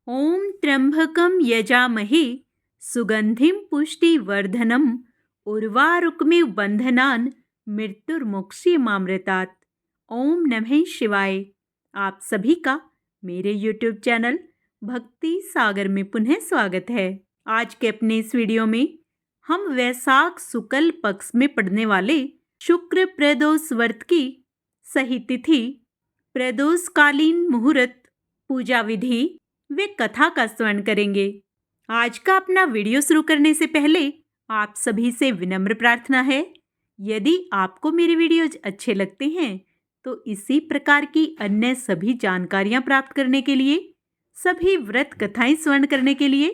ओम त्र्यंबकं यजामहे सुगंधिं पुष्टिवर्धनम् उर्वारुकमिव बंधनान् मृत्युर्मुक्षीयमामृतात्। ओम नमः शिवाय। आप सभी का मेरे यूट्यूब चैनल भक्ति सागर में पुनः स्वागत है। आज के अपने इस वीडियो में हम वैशाख शुक्ल पक्ष में पड़ने वाले शुक्र प्रदोष व्रत की सही तिथि, प्रदोषकालीन मुहूर्त, पूजा विधि वे कथा का स्मरण करेंगे। आज का अपना वीडियो शुरू करने से पहले आप सभी से विनम्र प्रार्थना है, यदि आपको मेरे वीडियोज अच्छे लगते हैं तो इसी प्रकार की अन्य सभी जानकारियां प्राप्त करने के लिए, सभी व्रत कथाएं स्मरण करने के लिए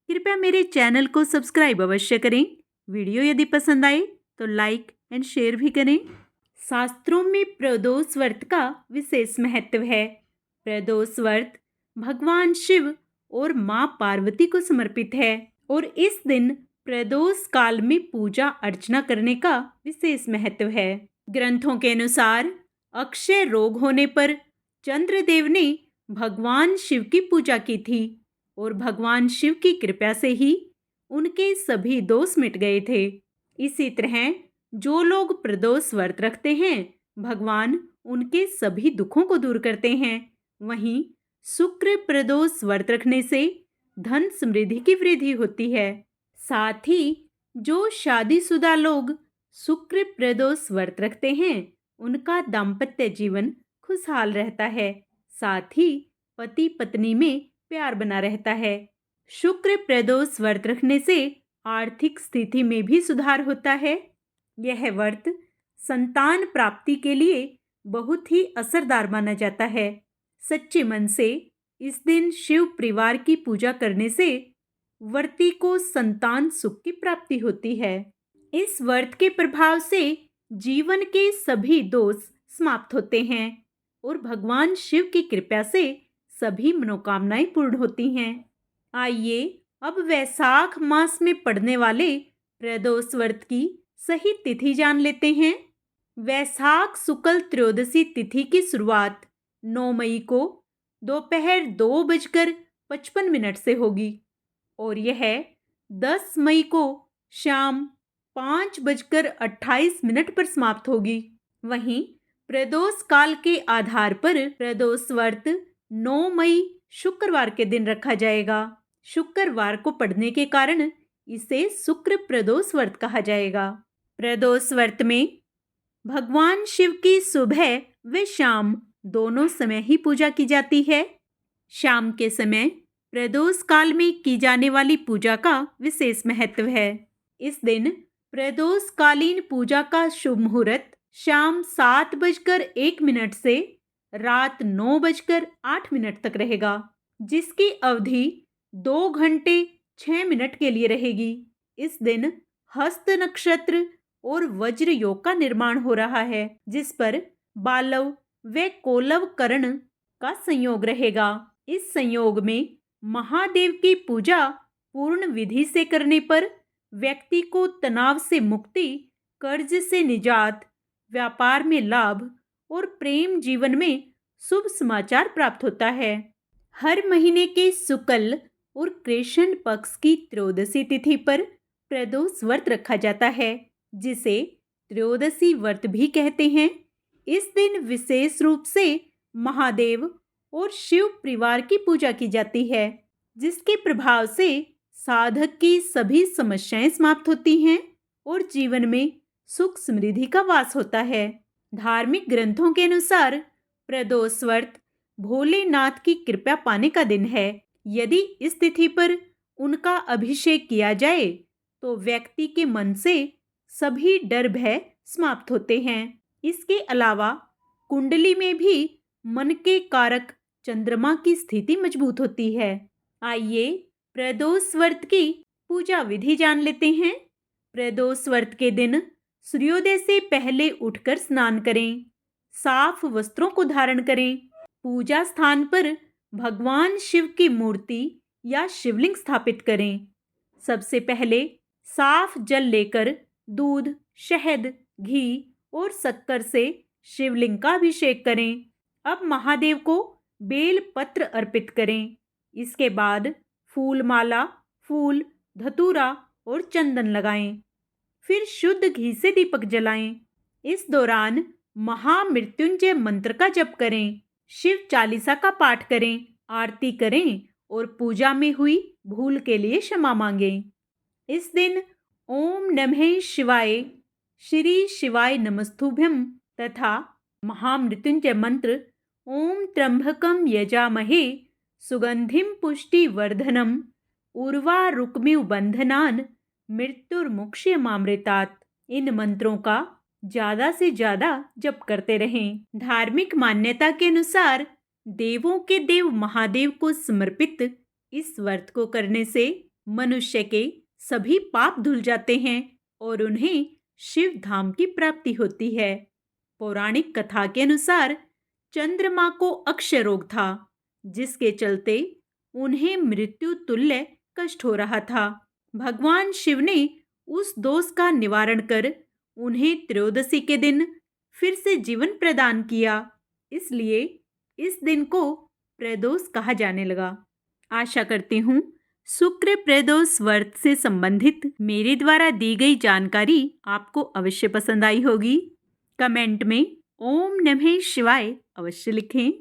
कृपया मेरे चैनल को सब्सक्राइब अवश्य करें। वीडियो यदि पसंद आए तो लाइक एंड शेयर भी करें। शास्त्रों में प्रदोष व्रत का विशेष महत्व है। प्रदोष व्रत भगवान शिव और मां पार्वती को समर्पित है और इस दिन प्रदोष काल में पूजा अर्चना करने का विशेष महत्व है। ग्रंथों के अनुसार अक्षय रोग होने पर चंद्रदेव ने भगवान शिव की पूजा की थी और भगवान शिव की कृपा से ही उनके सभी दोष मिट गए थे। इसी तरह जो लोग प्रदोष व्रत रखते हैं, भगवान उनके सभी दुखों को दूर करते हैं। वहीं शुक्र प्रदोष व्रत रखने से धन समृद्धि की वृद्धि होती है। साथ ही जो शादीशुदा लोग शुक्र प्रदोष व्रत रखते हैं, उनका दाम्पत्य जीवन खुशहाल रहता है। साथ ही पति पत्नी में प्यार बना रहता है। शुक्र प्रदोष व्रत रखने से आर्थिक स्थिति में भी सुधार होता है। यह व्रत संतान प्राप्ति के लिए बहुत ही असरदार माना जाता है। सच्चे मन से इस दिन शिव परिवार की पूजा करने से व्रती को संतान सुख की प्राप्ति होती है। इस व्रत के प्रभाव से जीवन के सभी दोष समाप्त होते हैं और भगवान शिव की कृपा से सभी मनोकामनाएं पूर्ण होती हैं। आइए अब वैशाख मास में पड़ने वाले प्रदोष व्रत की सही तिथि जान लेते हैं। वैशाख शुक्ल त्रयोदशी तिथि की शुरुआत 9 मई को दोपहर 2:55 से होगी और यह 10 मई को शाम 5:28 पर समाप्त होगी। वहीं प्रदोष काल के आधार पर प्रदोष व्रत 9 मई शुक्रवार के दिन रखा जाएगा। शुक्रवार को पड़ने के कारण इसे शुक्र प्रदोष व्रत कहा जाएगा। प्रदोष व्रत में भगवान शिव की सुबह व शाम दोनों समय ही पूजा की जाती है। शाम के समय प्रदोष काल में की जाने वाली पूजा का विशेष महत्व है। इस दिन प्रदोष कालीन पूजा का शुभ मुहूर्त शाम 7:01 से रात 9:08 तक रहेगा, जिसकी अवधि 2 घंटे 6 मिनट के लिए रहेगी। इस दिन हस्त नक्षत्र और वज्र योग का निर्माण हो रहा है, जिस पर बालव व कोलव करण का संयोग रहेगा। इस संयोग में महादेव की पूजा पूर्ण विधि से करने पर व्यक्ति को तनाव से मुक्ति, कर्ज से निजात, व्यापार में लाभ और प्रेम जीवन में शुभ समाचार प्राप्त होता है। हर महीने के शुक्ल और कृष्ण पक्ष की त्रयोदशी तिथि पर प्रदोष व्रत रखा जाता है, जिसे त्रयोदशी व्रत भी कहते हैं। इस दिन विशेष रूप से महादेव और शिव परिवार की पूजा की जाती है, जिसके प्रभाव से साधक की सभी समस्याएं समाप्त होती हैं और जीवन में सुख समृद्धि का वास होता है। धार्मिक ग्रंथों के अनुसार प्रदोष व्रत भोलेनाथ की कृपा पाने का दिन है। यदि इस तिथि पर उनका अभिषेक किया जाए तो व्यक्ति के मन से सभी डर भय समाप्त होते हैं। इसके अलावा कुंडली में भी मन के कारक चंद्रमा की स्थिति मजबूत होती है। आइए प्रदोष व्रत की पूजा विधि जान लेते हैं। प्रदोष व्रत के दिन सूर्योदय से पहले उठकर स्नान करें, साफ वस्त्रों को धारण करें, पूजा स्थान पर भगवान शिव की मूर्ति या शिवलिंग स्थापित करें। सबसे पहले साफ जल लेकर दूध, शहद, घी और शक्कर से शिवलिंग का अभिषेक करें। अब महादेव को बेल पत्र अर्पित करें। इसके बाद फूल माला, फूल, धतूरा और चंदन लगाएं। फिर शुद्ध घी से दीपक जलाएं। इस दौरान महामृत्युंजय मंत्र का जप करें, शिव चालीसा का पाठ करें, आरती करें और पूजा में हुई भूल के लिए क्षमा मांगें। इस दिन ओम नमः शिवाय, श्री शिवाय नमस्तुभ्यं तथा महामृत्युंजय मंत्र ओम त्र्यंबकम यजामहे सुगंधिम पुष्टिवर्धनम उर्वारुकमिव बंधनान मृत्युर्मुक्षयमामृतात्, इन मंत्रों का ज्यादा से ज्यादा जप करते रहें। धार्मिक मान्यता के अनुसार देवों के देव महादेव को समर्पित इस व्रत को करने से मनुष्य के सभी पाप धुल जाते हैं और उन्हें शिव धाम की प्राप्ति होती है। पौराणिक कथा के अनुसार चंद्रमा को अक्षय रोग था, जिसके चलते उन्हें मृत्यु तुल्य कष्ट हो रहा था। भगवान शिव ने उस दोष का निवारण कर उन्हें त्रयोदशी के दिन फिर से जीवन प्रदान किया। इसलिए इस दिन को प्रदोष कहा जाने लगा। आशा करती हूँ शुक्र प्रदोष व्रत से संबंधित मेरे द्वारा दी गई जानकारी आपको अवश्य पसंद आई होगी। कमेंट में ओम नमः शिवाय अवश्य लिखें।